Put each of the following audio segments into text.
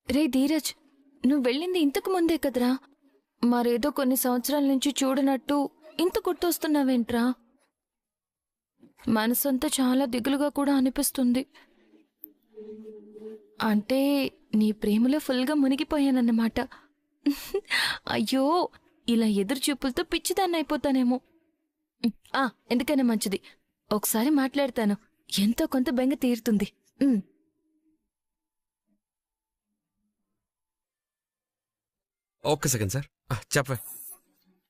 రే ధీరజ్, నువ్వు వెళ్ళింది ఇంతకు ముందే కదరా. మరేదో కొన్ని సంవత్సరాల నుంచి చూడనట్టు ఇంత గుర్తొస్తున్నావేంట్రా? మనసంతా చాలా దిగులుగా కూడా అనిపిస్తుంది. అంటే నీ ప్రేమలో ఫుల్గా మునిగిపోయానన్నమాట. అయ్యో, ఇలా ఎదురు చూపులతో పిచ్చిదాన్ని అయిపోతానేమో. ఎందుకైనా మంచిది, ఒకసారి మాట్లాడతాను, ఎంతో కొంత బెంగ తీరుతుంది. ఒక్క సెకండ్ సార్, చెప్పే.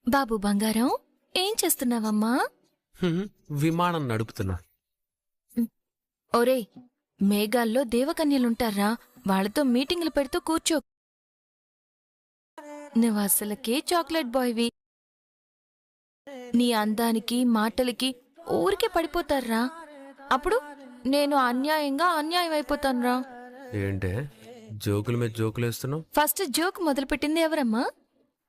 బాబు బంగారం, ఏం చేస్తున్నావమ్మా? విమానం నడుపుతున్నా. ఒరే, మేఘాల్లో దేవకన్యలుంటారా, వాళ్లతో మీటింగులు పెడుతూ కూర్చో. నువ్వు అసలకే చాక్లెట్ బాయ్వి. నీ అందానికి మాటలకి ఊరికే పడిపోతారా. అప్పుడు నేను అన్యాయం అయిపోతానురా. ఏంటే జోకుల మీద జోకులు వేస్తున్నావు? ఫస్ట్ జోక్ మొదలుపెట్టింది ఎవరమ్మా?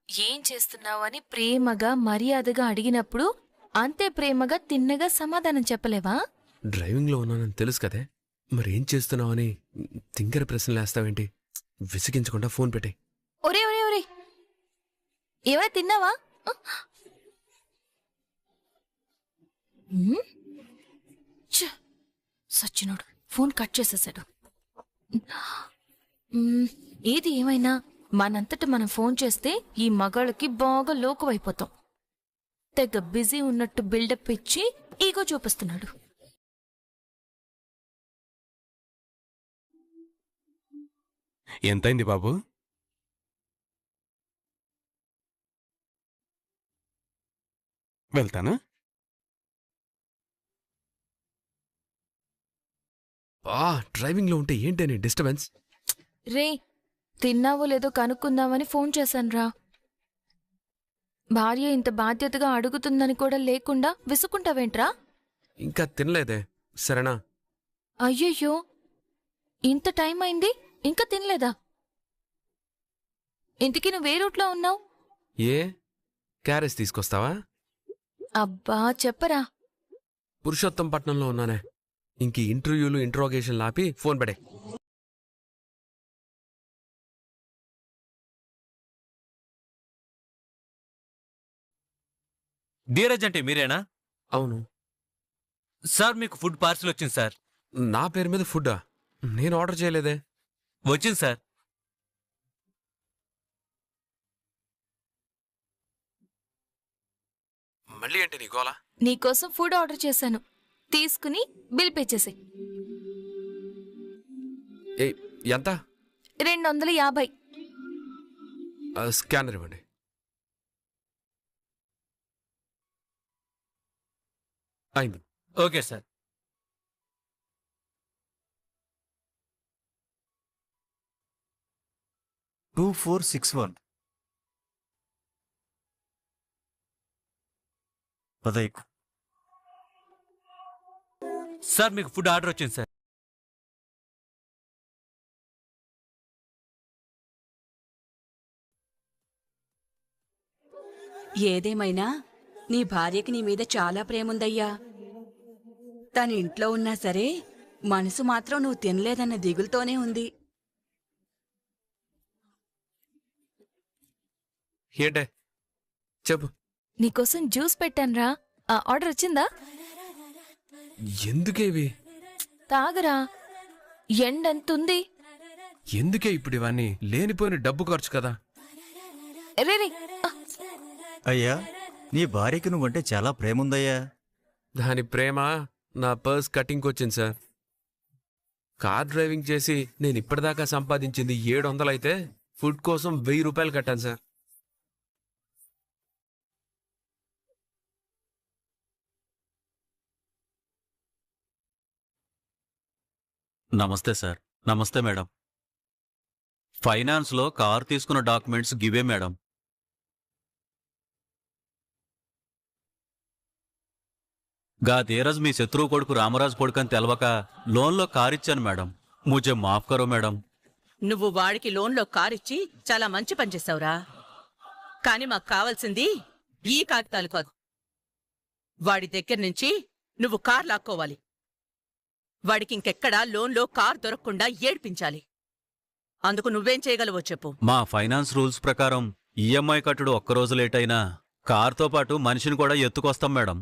ఏం చేస్తున్నావు అని ప్రేమగా మర్యాదగా అడిగినప్పుడు అంతే ప్రేమగా తిన్నగా సమాధానం చెప్పలేవా? డ్రైవింగ్ లో ఉన్నానని తెలుసు కదే, మరి ఏం చేస్తున్నావు అని తింకర ప్రశ్నలు వేస్తావేంటి? విసిగించకుండా ఫోన్ పెట్టే. ఒరే ఒరే ఒరే, ఏమైనా తిన్నావా? సచ్చినోడు ఫోన్ కట్ చేసేసాడు. ఏది ఏమైనా మనంతట మనం ఫోన్ చేస్తే ఈ మగాళ్ళకి బాగా లోకువైపోతాం. తెగ బిజీ ఉన్నట్టు బిల్డప్ ఇచ్చి ఈగో చూపిస్తున్నాడు. ఎంతైంది బాబు? వెళ్తాను. డ్రైవింగ్ లో ఉంటే ఏంటని డిస్టర్బెన్స్? రే, తిన్నావో లేదో కనుక్కుందామని ఫోన్ చేశాన్రా. భార్య ఇంత బాధ్యతగా అడుగుతుందని కూడా లేకుండా విసుకుంటావేంట్రా? ఇంకా తినలేదే, సరేనా? అయ్యయ్యో, ఇంత టైం అయింది ఇంకా తినలేదా? ఇంతకీ నువ్వే రూట్లో ఉన్నావు? ఏ క్యారేజ్ తీసుకొస్తావా? అబ్బా చెప్పరా. పురుషోత్తంపట్నంలో ఉన్నానే. ఇంక ఇంటర్వ్యూలు ఇంట్రోగేషన్ లాపి ఫోన్ పడే. ధీరజ్ అంటే మీరేనా? అవును సార్, మీకు ఫుడ్ పార్సిల్ వచ్చింది సార్. నా పేరు మీద ఫుడ్డా? నేను ఆర్డర్ చేయలేదే. వచ్చింది సార్. మళ్ళీ ఏంటి నీ గోలా? నీకోసం ఫుడ్ ఆర్డర్ చేశాను, తీసుకుని బిల్ పే చేసే. ఎంత? 250. స్కానర్ ఇవ్వండి. అయింది. Okay sir. $2461. పదైకు. సార్, మీకు ఫుడ్ ఆర్డర్ వచ్చింది సార్. ఏదేమైనా నీ భార్యకి నీ మీద చాలా ప్రేముందయ్యా. తన ఇంట్లో ఉన్నా సరే మనసు మాత్రం నువ్వు తినలేదన్న దిగులుతోనే ఉంది. ఏంటే చెప్పు. నీకోసం జ్యూస్ పెట్టాన్రా, ఆర్డర్ వచ్చిందా? ఎందుకేవి? తాగరా, ఎండెంతుంది. ఎందుకే ఇప్పుడు ఇవన్నీ? లేనిపోయిన డబ్బు ఖర్చు కదా. రే, అయ్యా, నీ భార్యకి నువ్వంటే చాలా ప్రేముందయ్యా. దాని ప్రేమ నా పర్స్ కటింగ్కి వచ్చింది సార్. కార్ డ్రైవింగ్ చేసి నేను ఇప్పటిదాకా సంపాదించింది 700 అయితే ఫుడ్ కోసం 1000 రూపాయలు కట్టాను సార్. నమస్తే సార్. నమస్తే మేడం. ఫైనాన్స్లో కారు తీసుకున్న డాక్యుమెంట్స్ గివే మేడం. గా ధీరజ్ మీ శత్రువు కొడుకు రామరాజు కొడుకు అని తెలవక లోన్లో కారిచ్చాను మేడం. ముజే మాఫ్ కరో మేడం. నువ్వు వాడికి లోన్లో కారిచ్చి చాలా మంచి పని చేసావురా. కాని మాకు కావాల్సింది ఈ కాగితాలు కాదు. వాడి దగ్గర నుంచి నువ్వు కార్ లాక్కోవాలి. వాడికి ఇంకెక్కడా లోన్లో కార్ దొరకకుండా ఏడ్పించాలి. అందుకు నువ్వేం చేయగలవో చెప్పు. మా ఫైనాన్స్ రూల్స్ ప్రకారం ఈఎంఐ కట్టుడు ఒక్కరోజు లేట్ అయినా కార్తో పాటు మనిషిని కూడా ఎత్తుకొస్తాం మేడం.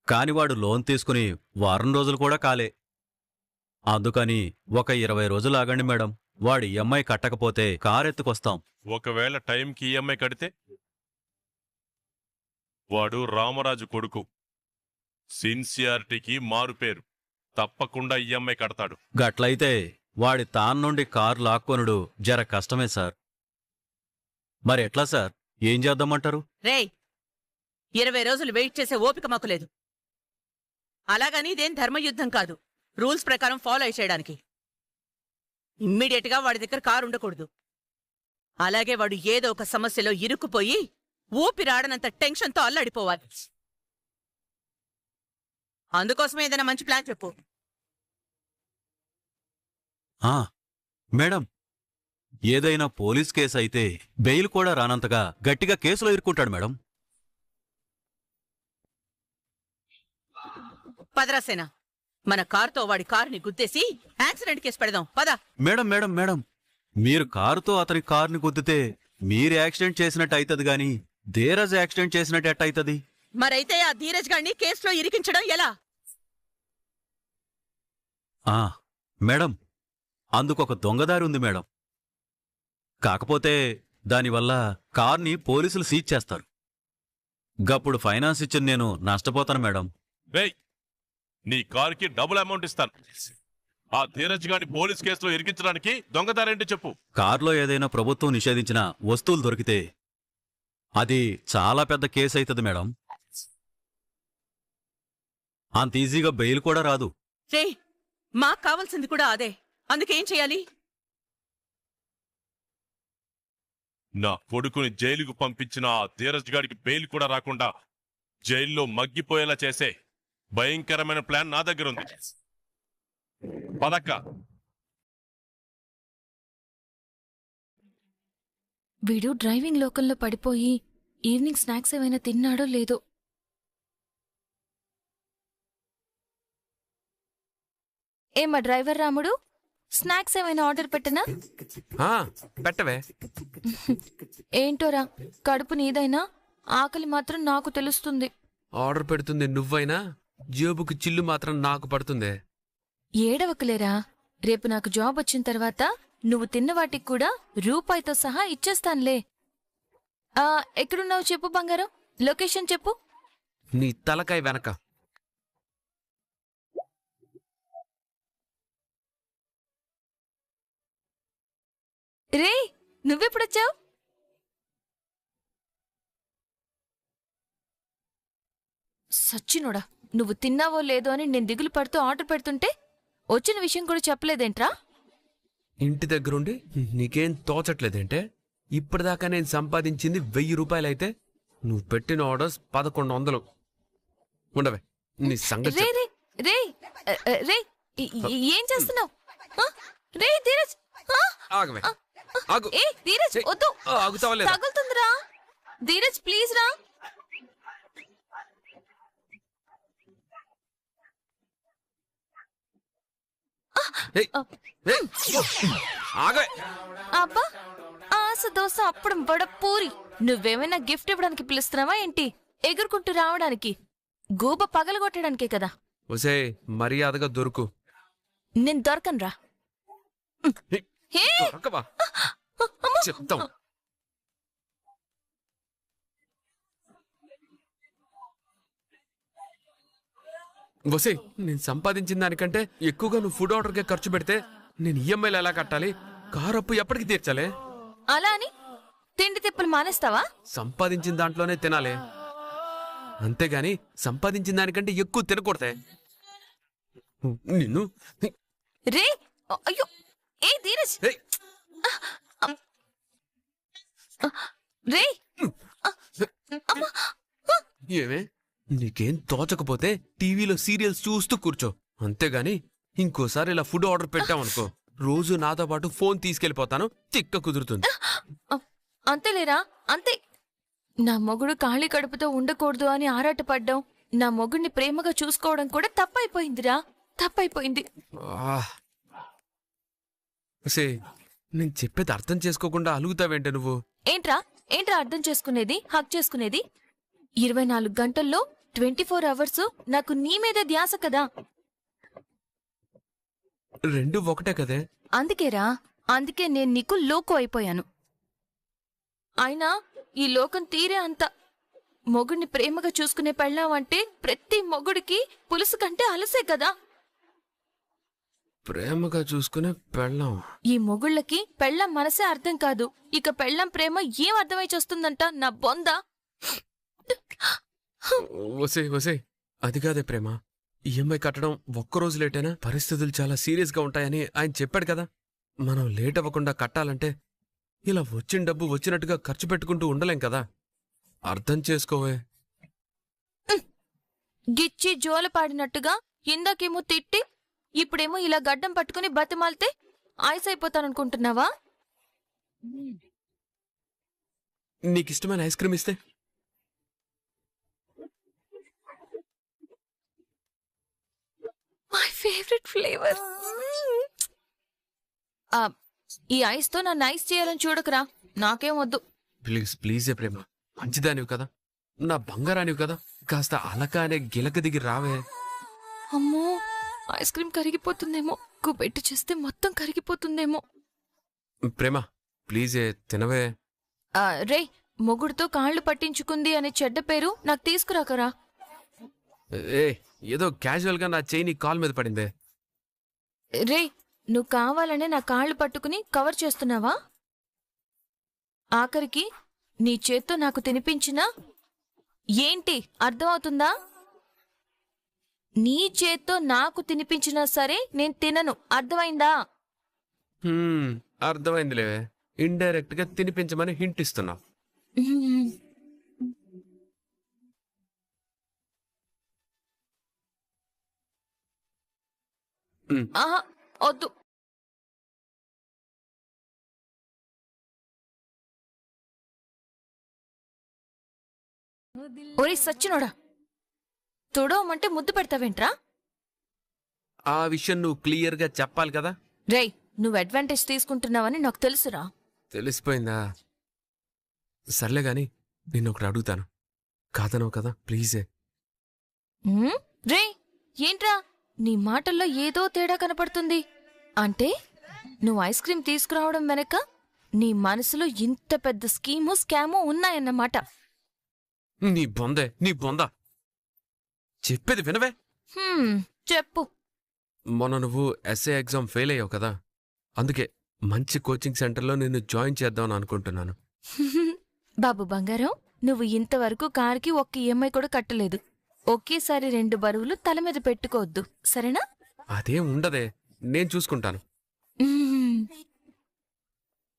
కాని వాడు లోన్ తీసుకుని వారం రోజులు కూడా కాలే. అందుకని ఒక 20 రోజులు ఆగండి మేడం. వాడు ఈఎంఐ కట్టకపోతే కార్ ఎత్తుకొస్తాం. ఒకవేళ టైంకి ఈఎంఐ కడితే? వాడు రామరాజు కొడుకు, సిన్సియారిటీకి మారుపేరు. తప్పకుండా ఈఎంఐ కడతాడు. గట్లయితే వాడి నుండి కారు లాక్కొనుడు జర కష్టమే సార్. మరి ఎట్లా సార్? ఏం చేద్దామంటారు? రేయ్, 20 రోజులు వెయిట్ చేసే ఓపిక మాకు లేదు. అలాగని ఇదేం ధర్మయుద్ధం కాదు, రూల్స్ ప్రకారం ఫాలో చేయడానికి. ఇమ్మీడియట్గా వాడి దగ్గర కారు ఉండకూడదు. అలాగే వాడు ఏదో ఒక సమస్యలో ఇరుక్కుపోయి ఊపిరాడనంత టెన్షన్తో అల్లాడిపోవాలి. అందుకోసమే ఏదైనా మంచి ప్లాన్ చెప్పు. మేడం, ఏదైనా పోలీస్ కేసు అయితే బెయిల్ కూడా రానంతగా గట్టిగా కేసులో ఇరుక్కుంటాడు మేడం. పదరాసేనా, మన కారుతో వాడి కారుని గుద్దేసి యాక్సిడెంట్ కేసు పెడదాం. పద. మేడం మేడం మేడం, మీరు కారుతో అతని కారుని గుద్దితే మీరు యాక్సిడెంట్ చేసినట్టు అవుతుంది గాని ధీరజ్ యాక్సిడెంట్ చేసినట్టు ఎట్టయితది? మరైతే ఆ ధీరజ్ గాడిని కేసులో ఇరికించడం ఎలా? మేడం, అందుకొక దొంగదారి ఉంది మేడం. కాకపోతే దానివల్ల కార్ని పోలీసులు సీజ్ చేస్తారు. గప్పుడు ఫైనాన్స్ ఇచ్చిన నేను నష్టపోతాను మేడం. రేయ్, నీ కారుకి డబుల్ అమౌంట్ ఇస్తాను. ఆ ధీరజ్ గాని పోలీస్ కేసులో ఇరికించడానికి దొంగదారేంటి చెప్పు. కారులో ఏదైనా ప్రభుత్వం నిషేధించిన వస్తువులు దొరికితే అది చాలా పెద్ద కేసు అవుతుంది మేడం. అంత ఈజీగా బెయిల్ కూడా రాదు. రే, మాకు కావాల్సింది కూడా అదే. అందుకేం చేయాలి? నా కొడుకుని జైలుకు పంపించిన ఆ ధీరజ్ గాడికి బెయిల్ కూడా రాకుండా జైల్లో మగ్గిపోయేలా చేసే భయంకరమైన ప్లాన్ నా దగ్గర ఉంది. పదక్క. వీడు డ్రైవింగ్ లోకంలో పడిపోయి ఈవినింగ్ స్నాక్స్ ఏమైనా తిన్నాడో లేదో. ఏమా డ్రైవర్ రాముడు, స్నాక్స్ ఏమైనా ఆర్డర్ పెట్టనా? పెట్టవే. ఏంటోరా, కడుపు నీదైనా ఆకలి మాత్రం నాకు తెలుస్తుంది. ఆర్డర్ పెడుతుంది నువ్వైనా జేబుకు చిల్లు మాత్రం నాకు పడుతుందే. ఏడవకలేరా, రేపు నాకు జాబ్ వచ్చిన తర్వాత నువ్వు తిన్న వాటికి కూడా రూపాయితో సహా ఇచ్చేస్తానులే. ఎక్కడున్నావు చెప్పు బంగారం, లొకేషన్ చెప్పు. నీ తలకాయ వెనక. రే, నువ్వెప్పుడొచ్చావు? సచ్చినోడా, నువ్వు తిన్నావో లేదో అని నేను దిగులు పడుతూ ఆర్డర్ పెడుతుంటే వచ్చిన విషయం కూడా చెప్పలేదేంట్రా? ఇంటి దగ్గరుండి నీకేం తోచట్లేదేంటే? ఇప్పటిదాకా నేను సంపాదించింది 1000 రూపాయలైతే నువ్వు పెట్టిన ఆర్డర్స్ 1100. ఉండవే, నీ సంగతి రే రే రే రే, ఏం చేస్తున్నావు? రే ధీరజ్, ఆగవే. ఆగు. ఏ ధీరజ్, వద్దు, ఆగుతావా లేదా? తగులుతుందిరా. ధీరజ్ ప్లీజ్ రా. ఆగవే. అబ్బా, ఆశ దోశ అప్పుడు వడ పూరి. నువ్వేమైనా గిఫ్ట్ ఇవ్వడానికి పిలుస్తున్నావా ఏంటి? ఎగురుకుంటూ రావడానికి, గూబ పగలగొట్టడానికే కదా. ఒసే, మర్యాదగా దొరుకు. నేను దొరకనురా. హే, దొరకవా? చెప్తాం. వసే, నేను సంపాదించిన దానికంటే ఎక్కువగా నువ్వు ఫుడ్ ఆర్డర్కే ఖర్చు పెడితే నేను ఈఎంఐలు ఎలా కట్టాలి? కారు అప్పు ఎప్పటికి తీర్చాలి? అలా అని తిండి తిప్పలు మానేస్తావా? సంపాదించిన దాంట్లోనే తినాలి, అంతేగాని సంపాదించిన దానికంటే ఎక్కువ తినకూడదే. నిన్ను రే, అయ్యో, ఏ ధీరజ్, ఏయ్, రే. ఏమే, నీకేం తోచకపోతే టీవీలో సీరియల్స్ చూస్తూ కూర్చో, అంతేగాని ఇంకోసారి ఇలా ఫుడ్ ఆర్డర్ పెట్టావనుకో రోజు నాతో పాటు ఫోన్ తీసుకెళ్లిపోతాను. తిక్క కుదురుతుంది. అంతేలేరా, అంతే. నా మొగుడు ఖాళీ కడుపుతో ఉండకూడదు అని ఆరాటపడ్డాం నా మొగుడిని ప్రేమగా చూసుకోవడం కూడా తప్పైపోయిందిరా, తప్పైపోయింది. ఒసే, నేను చెప్పేది అర్థం చేసుకోకుండా అలుగుతావేంటే నువ్వు? ఏంట్రా ఏంట్రా అర్థం చేసుకునేది, హక్ చేసుకునేది? 24 గంటల్లో 24 అవర్స్ నాకు నీ మీద ధ్యాస కదా. రెండు ఒకటే కదే. అందుకేరా, అందుకే నేను నీకు లోకు అయిపోయాను. అయినా ఈ లోకం తీరే అంత. మొగుడిని ప్రేమగా చూసుకునే పెళ్ళావంటే ప్రతి మొగుడికి పులుసు కంటే అలసే కదా. ప్రేమగా చూసుకునే పెళ్ళాం. ఈ మొగుళ్ళకి పెళ్ళం మనసే అర్థం కాదు, ఇక పెళ్ళం ప్రేమ ఏం అర్థమై చేస్తుందంట నా బొంద. ఒసే ఒసే, అది కాదే ప్రేమ. ఈఎంఐ కట్టడం ఒక్కరోజు లేటైనా పరిస్థితులు చాలా సీరియస్గా ఉంటాయని ఆయన చెప్పాడు కదా. మనం లేట్ అవ్వకుండా కట్టాలంటే ఇలా వచ్చిన డబ్బు వచ్చినట్టుగా ఖర్చు పెట్టుకుంటూ ఉండలేం కదా. అర్థం చేసుకోవే. గిచ్చి జోల పాడినట్టుగా ఇందాకేమో తిట్టి ఇప్పుడేమో ఇలా గడ్డం పట్టుకుని బతిమాలితే ఆయుసైపోతాననుకుంటున్నావా? నీకిష్టమైన ఐస్ క్రీమ్ ఇస్తే? My favourite flavour. ఈ ఐస్తో నన్ను ఐస్ చేయాలని చూడకురా, నాకేం వద్దు. ప్లీజ్ ప్లీజే ప్రేమ, మంచిదానివి కదా, నా బంగారానివి కదా, కాస్త అలక అనే గిలక దిగి రావే. అమ్మో, ఐస్ క్రీమ్ కరిగిపోతుందేమో, కుబెట్టు చేస్తే మొత్తం కరిగిపోతుందేమో. ప్రేమ ప్లీజే తినవే. రే, మొగుడుతో కాళ్ళు పట్టించుకుంది అనే చెడ్డ పేరు నాకు తీసుకురాకరా. ఏ, ఏదో క్యాజువల్ గా నా చెయ్యి నీ కాల్ మీద పడిందే. రే, నువ్వు కావాలనే నా కాళ్ళు పట్టుకుని కవర్ చేస్తున్నావా? ఆఖరికి నీ చేత్తో నాకు తినిపించినా ఏంటి అర్థమవుతుందా? నీ చేత్తో నాకు తినిపించినా సరే నేను తినను, అర్థమైందా? అర్థమైందిలేవే, ఇండైరెక్ట్ గా తినిపించమని హింట్ ఇస్తున్నావు. ఆహా, వద్దు. ఒరే సచ్చినోడా, తుడవమంటే ముద్దు పెడతావేంట్రా? ఆ విషయం నువ్వు క్లియర్ గా చెప్పాలి కదా. రేయ్, నువ్వు అడ్వాంటేజ్ తీసుకుంటున్నావని నాకు తెలుసురా. తెలిసిపోయిందా? సర్లే గాని నిన్నొకటి అడుగుతాను, కాదనవు కదా ప్లీజే. రేయ్, ఏంట్రా నీ మాటల్లో ఏదో తేడా కనపడుతుంది. అంటే నువ్వు ఐస్ క్రీమ్ తీసుకురావడం వెనక నీ మనసులో ఇంత పెద్ద స్కాము ఉన్నాయన్నమాట. నీ బొందే, నీ బొంద. చెప్పేది వినవే. చెప్పు. మొన్న నువ్వు ఎస్ఏ ఎగ్జామ్ ఫెయిల్ అయ్యావు కదా, అందుకే మంచి కోచింగ్ సెంటర్లో నిన్ను జాయిన్ చేద్దామని అనుకుంటున్నాను. బాబు బంగారం, నువ్వు ఇంతవరకు కారుకి ఒక్క ఈఎంఐ కూడా కట్టలేదు. ఒకేసారి 2 బరువులు తల మీద పెట్టుకోవద్దు, సరేనా? అదేం ఉండదే, నేను చూసుకుంటాను.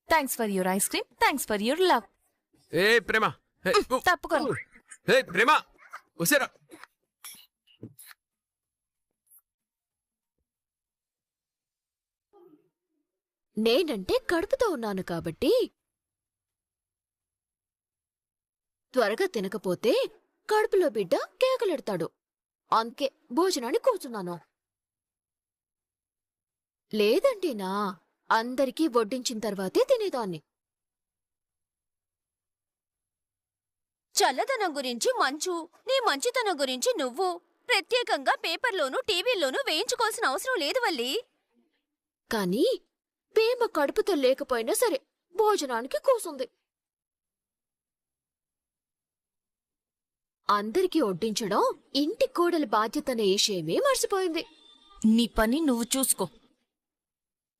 Thanks for your ice cream, thanks for your love. ఏ ప్రేమ, తప్పుకోను. ఏ ప్రేమ, వసేరా. నేనంటే కడుపుతో ఉన్నాను కాబట్టి త్వరగా తినకపోతే కడుపులో బిడ్డ కేకలెడతాడు. అందుకే భోజనాన్ని కూర్చున్నాను. లేదంటేనా అందరికీ వడ్డించిన తర్వాతే తినేదాన్ని. చల్లదనం గురించి మంచు, నీ మంచితనం గురించి నువ్వు ప్రత్యేకంగా పేపర్లోనూ టీవీల్లోనూ వేయించుకోవాల్సిన అవసరం లేదు వల్లి. కాని ప్రేమ కడుపుతో లేకపోయినా సరే భోజనానికి కూసుంది. అందరికీ వడ్డించడం ఇంటి కోడలి బాధ్యతనే విషయమే మర్చిపోయింది. నీ పని నువ్వు చూసుకో.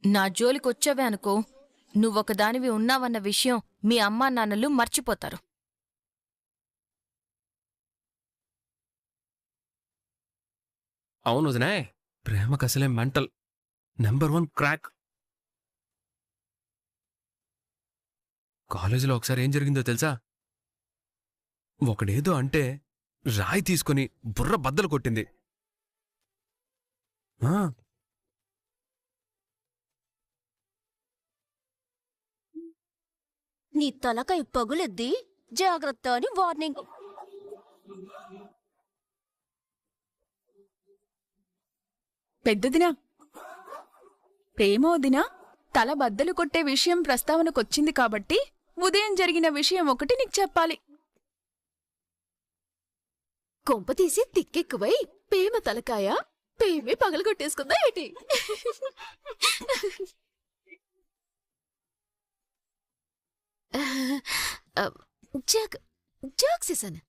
నా జోలికొచ్చావే అనుకో, నువ్వొకదానివి ఉన్నావన్న విషయం మీ అమ్మా నాన్నలు మర్చిపోతారు. అవును వదినే, ప్రేమకసలే మెంటల్, నెంబర్ 1 క్రాక్. కాలేజీలో ఒకసారి ఏం జరిగిందో తెలుసా? ఒకడేదో అంటే రాయి తీసుకొని బుర్ర బద్దలు కొట్టింది. నీ తలకాయ పగులెద్ది జాగ్రత్త అని వార్నింగ్. పెద్దదినా, ప్రేమోదినా తల బద్దలు కొట్టే విషయం ప్రస్తావనకొచ్చింది కాబట్టి ఉదయం జరిగిన విషయం ఒకటి నీకు చెప్పాలి. కొంపతీసి తిక్కెక్కువై పేమ తలకాయ పేమే పగలగొట్టేసుకుందా ఏటి? జోక్ చేశాను.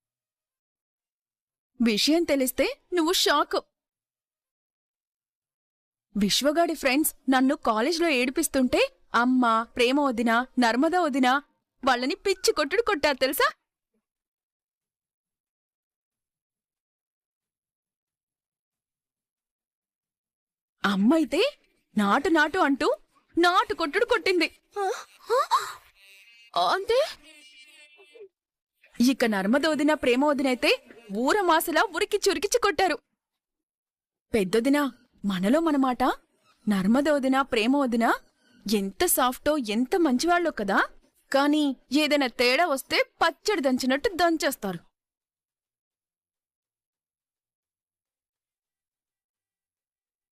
విషయం తెలిస్తే నువ్వు షాక్. విశ్వగాడి ఫ్రెండ్స్ నన్ను కాలేజ్లో ఏడిపిస్తుంటే అమ్మ, ప్రేమ వదిన, నర్మదా వదిన వాళ్ళని పిచ్చి కొట్టుడు కొట్టారు తెలుసా? అమ్మైతే నాటు నాటు అంటూ నాటు కొట్టుడు కొట్టింది. అంటే ఇక నర్మద వదిన, ప్రేమ వదినైతే ఊరమాసలా ఉరికి చురికిచి కొట్టారు. పెద్దొదినా, మనలో మనమాట నర్మద వదిన, ప్రేమ వదిన ఎంత సాఫ్టో ఎంత మంచివాళ్ళో కదా, కానీ ఏదైనా తేడా వస్తే పచ్చడి దంచినట్టు దంచేస్తారు.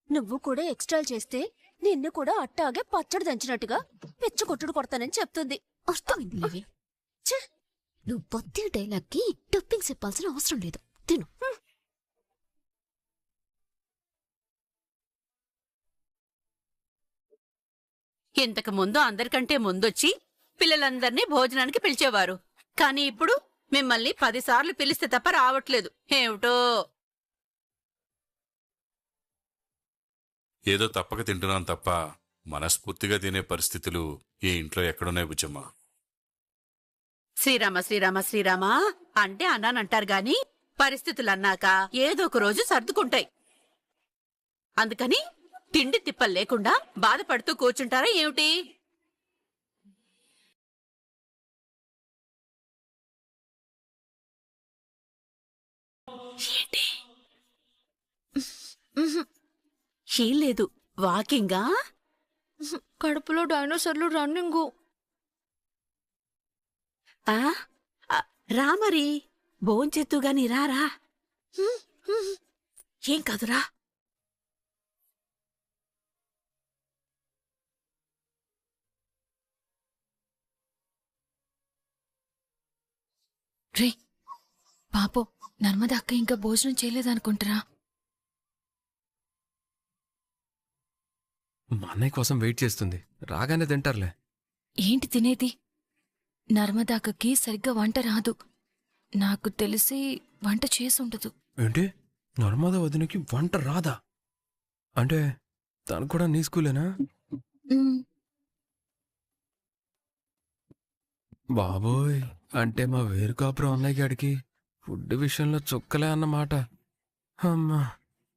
నువ్వు కూడా ఎక్స్ట్రాలు చేస్తే నిన్ను కూడా అట్టాగే పచ్చడి దంచినట్టుగా పిచ్చి కొట్టుడు కొడతానని చెప్తుంది. అర్థమైంది. నువ్వు బొత్తి డైలాగ్కి టప్పింగ్ చెప్పాల్సిన అవసరం లేదు. తిను. ఇంతకు ముందు అందరికంటే ముందొచ్చి పిల్లలందర్నీ భోజనానికి పిలిచేవారు. కానీ ఇప్పుడు మిమ్మల్ని 10 సార్లు పిలిస్తే తప్ప రావట్లేదు. ఏమిటో ఏదో తప్పక తింటున్నాను తప్ప మనస్ఫూర్తిగా తినే పరిస్థితులు ఈ ఇంట్లో ఎక్కడున్నాయి బుజ్జమ్మ? శ్రీరామ శ్రీరామ శ్రీరామ అంటే అన్నానంటారు గాని పరిస్థితులన్నాక ఏదో ఒక రోజు సర్దుకుంటాయి. అందుకని తిండి తిప్పలు లేకుండా బాధపడుతూ కూర్చుంటారా ఏమిటి? ఏం లేదు, వాకింగా? కడుపులో డైనోసార్లు రన్నింగు. రా మరి, భోంచెత్తుగాని రారా. ఏం కాదురా. రే పాపో, నర్మదా అక్క ఇంకా భోజనం చేయలేదనుకుంటారా? మా అన్నయ్య కోసం వెయిట్ చేస్తుంది, రాగానే తింటారులే. ఏంటి తినేది? నర్మదా అక్కకి సరిగ్గా వంట రాదు. నాకు తెలిసి వంట చేసుండదు. ఏంటి, నర్మదా వదినకి వంట రాదా? అంటే తను కూడా నీ స్కూలేనా? బాబోయ్, అంటే మా వేరుకాపురం అన్నయ్య గాడికి ఫుడ్ విషయంలో చుక్కలే అన్నమాట. అమ్మా,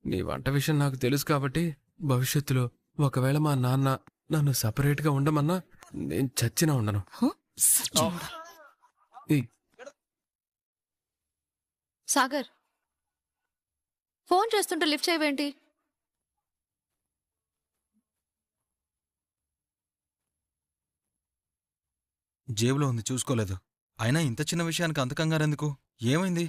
నీ వంట విషయం నాకు తెలుసు కాబట్టి భవిష్యత్తులో ఒకవేళ మా నాన్న నన్ను సపరేట్గా ఉండమన్నా నేను చచ్చినా ఉండను. సాగర్, ఫోన్ చేస్తుంటే లిఫ్ట్ చేయవేంటి? జేబులో ఉంది, చూసుకోలేదు. అయినా ఇంత చిన్న విషయానికి అంతకంగారెందుకు? ఏమైంది?